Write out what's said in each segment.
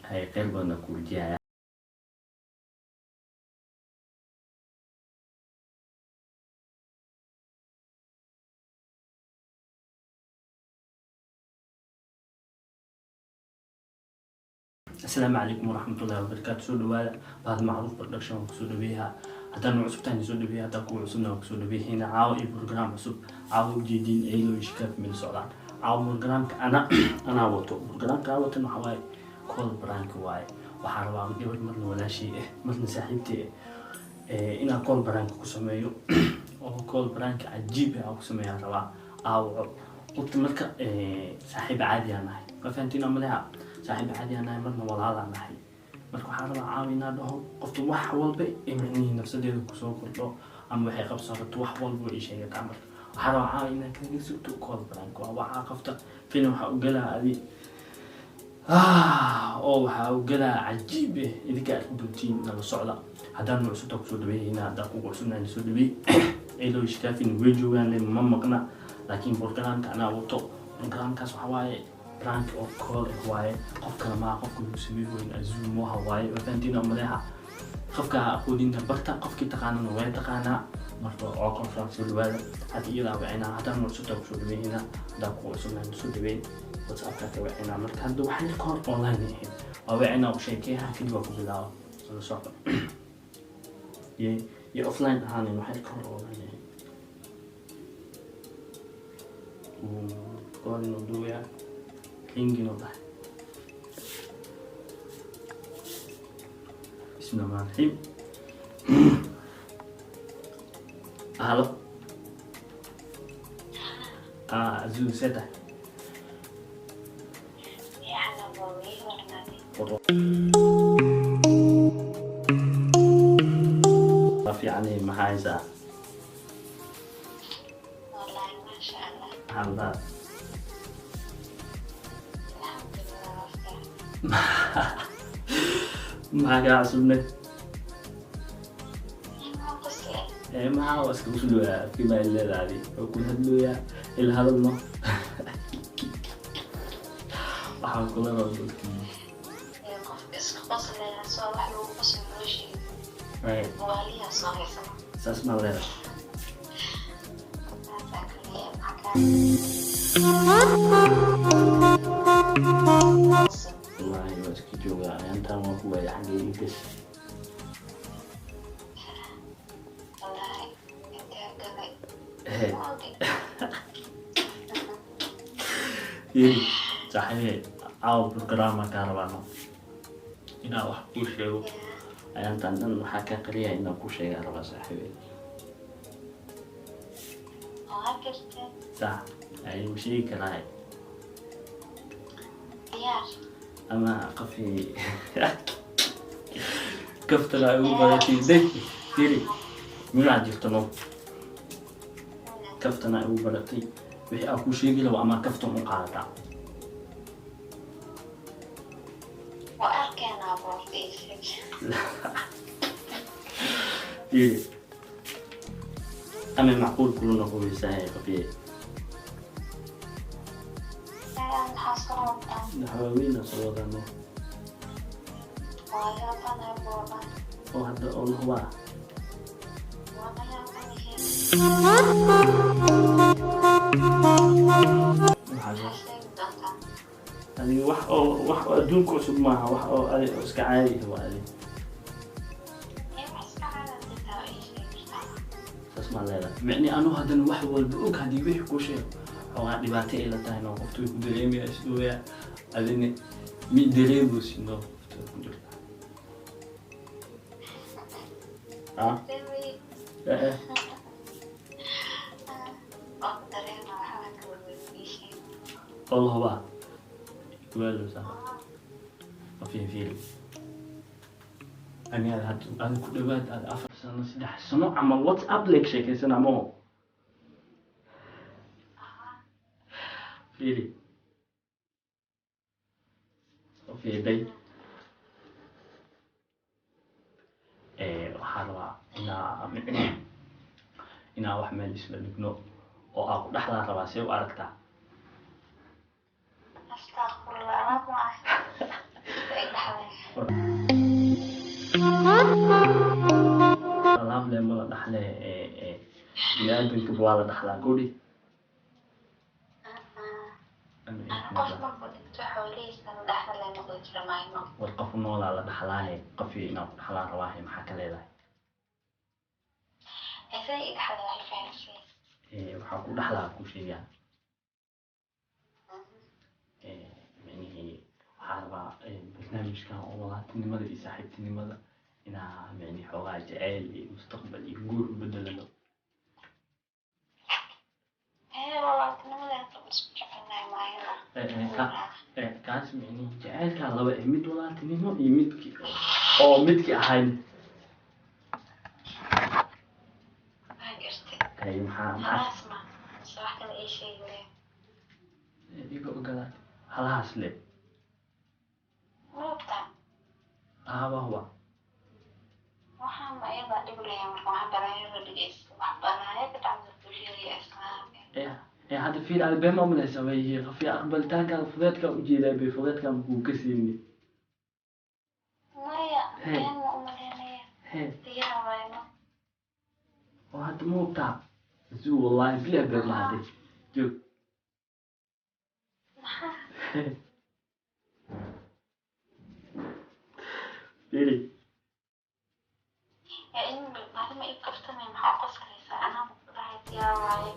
هاي قلبنا كوجيا السلام عليكم ورحمة الله وبركاته. سود بعد معروف برودكشن سود بيها هذا نوع عصب تاني سود بيها هذا كوع عصبنا سود بيه هنا عاوي برنامج عصب عاوي جديد أيلو يشكف من السودان عاوي برنامج أنا وطو برنامج عاوي إنه حواي كل برانك واي وحربا قبل مرة ولا شيء مثل ساحبتي إنا كل برانك كسميو أو كل برانك عجيب أو كسميها روا أو قلت مركا صاحب عادي أنا ففهمتين أملها صاحب عادي أنا مرنا والله أنا حي مركو حارة عاوينا له قفت واحد والبي إمني نفس اللي كسوق كله أم وحي قبصرت واحد والبي إيش هي تعمل حارة عاوينا كذا سوتو كول برانكو وحا قفت فين وحا وقلا هذه أو وحا وقلا عجيبة إذا كانت دوتين نلو صعدة هذا نوع سوتو كسود بيه هنا هذا كوكو سونا نسود بيه إلو يشكافين ويجو يعني ممقنا لكن برنامج أنا وطو برنامج كاس حواي برانك أو كول هواي قف كلام قف كل سبيل وين أزوم وهواي وفهمتين أملها قف كأقولين برتا قف كي تقانا نوعي تقانا مرة عقل فرنسي الوالد هذه إذا وعينا هذا نوع سوتو كسود بيه هنا هذا كوكو سونا نسود بيه واتساب كاتي وعينا مرة هذا واحد كور أونلاين هين وعينا وشيكيها كل وقت بلاو صار يه أوفلاين هاني واحد كور أونلاين قال إنه دويا كينجي نوضح بسم الله الرحمن الرحيم. هلو زو سيتا في يعني محايزة والله ما شاء الله هلا ما قاعد سمنك ما هو اسكو فيما الليلة هذه وكل هدلويا الهذا الماء وحاول كل رجل اسمع غيره والله واسكي جوجا انت ما هو يعني بس صحيح عاو برنامج كهرباء إنا wax ku sheego ayaan tan waxa ka qariya inaan ku sheego raba saaxiibay صح أي شيء كلاي أما قفي كفت لا يوبرتي ديري من عجبتنو كفتنا يوبرتي وحي أكو شيء لو أما كفتم مقاطع وأركنا بورتيشك أما معقول كلنا هو يساعي قفي نحاولين صوتنا وهذا أول هو يعني wax adduunka cusub maaha wax oo iska caadi ah waa اسمع لا معني أنا هذا الواحد والبؤك هذه ويه كوشة أو دبعتي إلى تاينا وقفتوا يقولون لي أشتويا أذن مين دريبوس إنه الله بقى يقول صح ما في فيلم أنا كل بعد أفر سنة سلاح سنة عمل واتساب لك شيء سنة مو فيلي وفي بي وحروا إنا وحمل اسم النجنو وأقول لحظة راسي وأركتها alaab ma ah ay dhaxleen alaab le ma la dhaxle biniaadanka waa la dhaxlaa guri qof markuu dhinto xoolihiisa la dhaxla noqdo jira maayno war qof noolaa la dhaxlaahe qofii inaa ku dhaxlaa rabaahe maxaa ka leedahay isay i dhaxla waxay fahamsay waxaa ku dhaxlaa ku sheegaa micnihii waxaa rabaa barnaamijkan oo walaaltinimada iyo saaxiibtinimada inaa micni xoogaa jaceyl iyo mustaqbal iyo guur u bedelano walaaltinimadaas isku jecelnahay maayno kaas micnihi jaceylkaa laba mid walaaltinimo iyo midkii oo midkii ahayn maxaa iga ogolaad halahaas le aabahwa waxaan ayada dhib leeyahay marka waxaan balaayada dhigaysa wax balaaya ka dhacda bulshada islaamka hadda fiir albeema umalaysa way qafiya aqbalitaankan fudeedkan ujeedaa bay fudeedkan kuu ka siini maya been ma umaleynaya diyaar wayno oo hadda muuqtaa zuu wallahi biya beer lahade joog Really? Ya ini baru mau ikut sama yang mau kos kerja anak rahasia lain.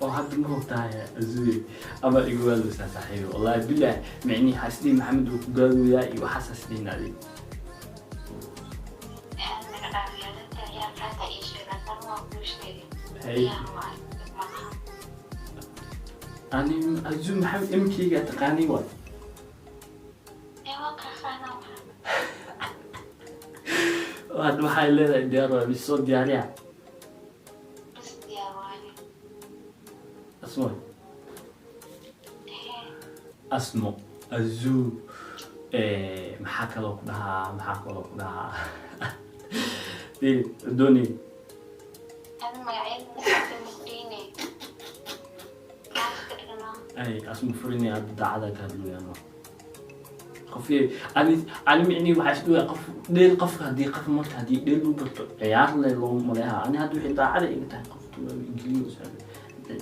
oo hadda ma hogtaaya azuuye ama igu waalisa saaxiibo wallahi billah micni xasdi maxamed uu ku gaadooyaa iyo waxaas asdinaadii ani azuu maxamed imkeyga taqaanii waay hadda waxay leedahay diyaar waa bis soo diyaariya asmo asmo azuu maxaa kaloo ku dhahaa dooni ay asmo furini hadda daacada ka hadlooyaan qofkii ani micni waxaa isdhuwa qof dheel qofka haddii qof marka haddii dheel u barto ciyaar le loo maleeha ani hadda wixii daacada iga tahay qofka ingiliyo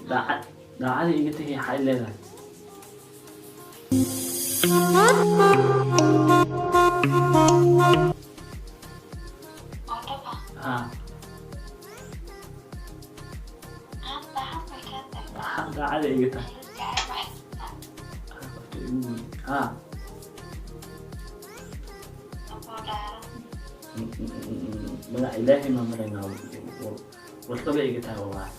daacada iga tahay waxay leedahay daacada iga tahay magac ilaahay ma marayna warqaba iga tahay wallahi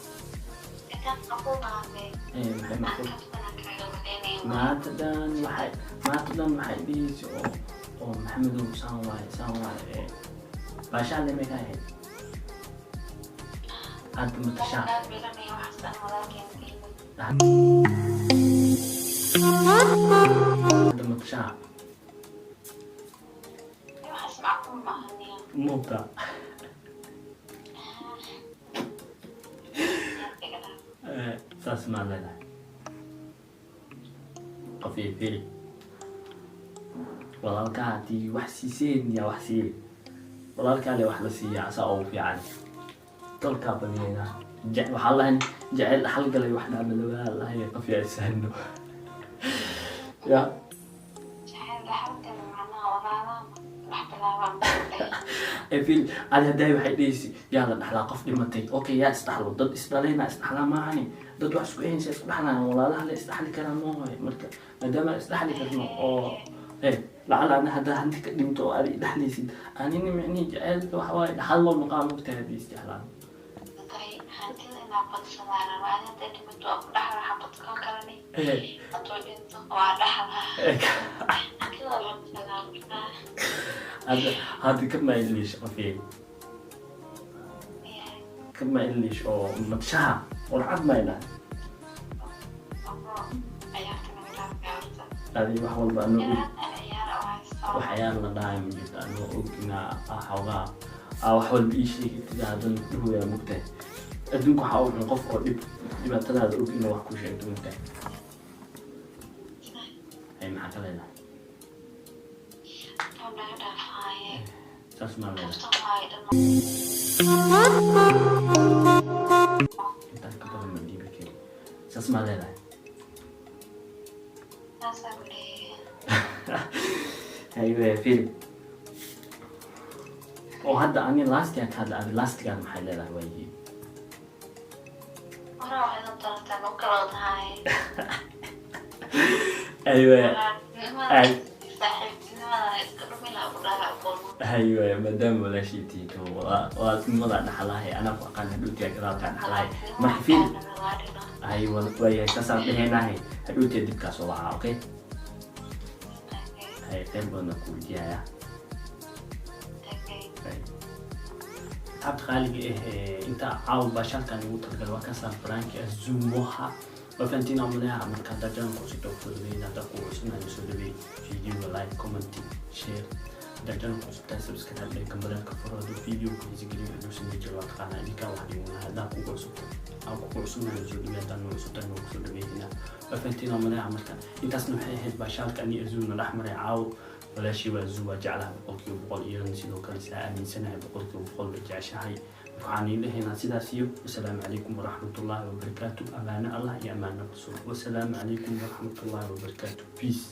maanta dhan waxay dhihaysa oo maxamedow saan waaye baashaale may ka ahayd hadda matashaa hadda matashaa muuqda saas maa leedahay qofii firi walaalkaa haddii wax siiseen yaa wax siiye walaalkaa le wax la siiya asaa ugu fiican dalkaa badiyeyna waxaa lahayn jecel dhaxal galay wax dhaamalawaa lahay qof yaa isahno ya fil ali haddaay waxay dhehaysi yaa la dhaxlaa qof dhimatay okay yaa isdhaxlo dad isdhalayna isdhaxlaa maahani dad wax isku ehensa isku dhaxlaan walaalaha la isdhaxli karaa moohay marka maadaama isdhaxli karno oo lacala ana haddaa hanti ka dhinto oo adi dhaxlaysid anina micnihi jaceylka waxa waaye dhaxal loo maqaa mogtahay haddii isjeclaan هذا كم إليش قفيل كم إليش أو متشها والعد ما يلا هذه بحول بأنه وحيانا دائما جدا أنه أمكن أحوغا أو حول بإشي كتير هذا هو مبتع adduunka waxaa u xun qof oo dhibaatadaada og inuu wax ku sheegto markaa ay maxaa ka leedahay saas maa leedahay intaas ka badan ma dhiibi kari saas maa leedahay aywe fil oo hadda ani lastiga ka hadla adi lastigaan maxay leedahay waayi aywe aywe maadaama walaashiitiito waa nimada dhaxalahay anaa ku aqaan hadhuutiya gadaalkaa dhaxalahay marka fil ay waayahay saasaan dheheenahay hadhuutiya dibkaas oo wacaa okay ay qayb badan ku weydiiyaya حق خالق انت عاود باشر كان يقول تلقى وكسر فرانك الزوموها وفانتين عملها عمل كان دجان كوسي توفر بينا تقول سنة يسود بي فيديو لايك كومنت شير دجان كوسي تنسب سكتاب لي كمبران كفر هذا الفيديو كوسي قليل يدوس نيجي الوقت خانا إليكا واحد يقول هذا كوكو سوكو أو كوكو سنة يسود بي دانو يسود بي هنا وفانتين عملها عمل كان انت اسنو حيهد باشر كان يأزون الأحمر عاو ولا شيء وزوجة جعلها بقولك وبقول إيران سيدو كان سلا من سنة بقولك وبقول بجعشها وعني له هنا سيداسيو والسلام عليكم ورحمة الله وبركاته أمانة الله يا أمانة رسول والسلام عليكم ورحمة الله وبركاته peace